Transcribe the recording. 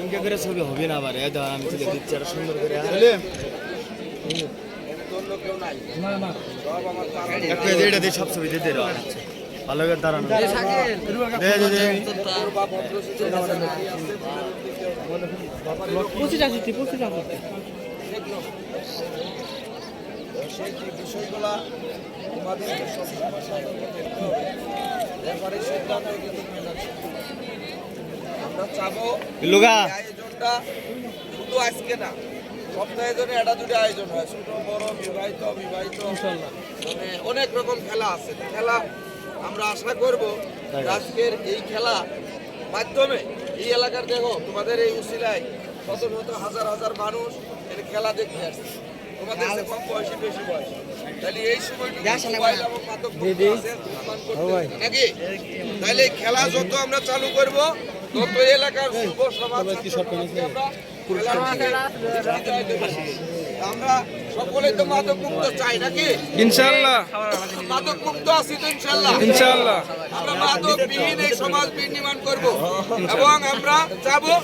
ইনকে করে ছবি হবে না আবার আমি তুলে দিচ্ছি আর সুন্দর করে এটা দিয়ে সব ছবি দিতে ভালো করে দাঁড়ানো বিষয়গুলা তোমাদেরকে সবসময় সিদ্ধান্ত কিন্তু আমরা চাবো আয়োজনটা শুধু আজকে না, সপ্তাহে ধরে একটা দুটো আয়োজন হয়, ছোট বড় বিবাহিত অবিবাহিত মানে অনেক রকম খেলা আছে। খেলা আমরা আশা করব আজকের এই খেলা মাধ্যমে এই এলাকার দেখো তোমাদের এই উসিলায় শত শত হাজার হাজার মানুষ এর খেলা দেখতে আসছে। তোমাদের কম বয়সী বেশি বয়স, তাহলে এই সময়টুকু নাকি তাহলে খেলা যত আমরা চালু করব তত এলাকার যুব সমাজ আমরা সকলে তো মাদক মুক্ত চাই নাকি? ইনশাআল্লাহ মাদক মুক্ত আছি তো ইনশাআল্লাহ। ইনশাআল্লাহ আমরা মাদক বিহীন এই সমাজ নির্মাণ করব এবং আমরা চাবো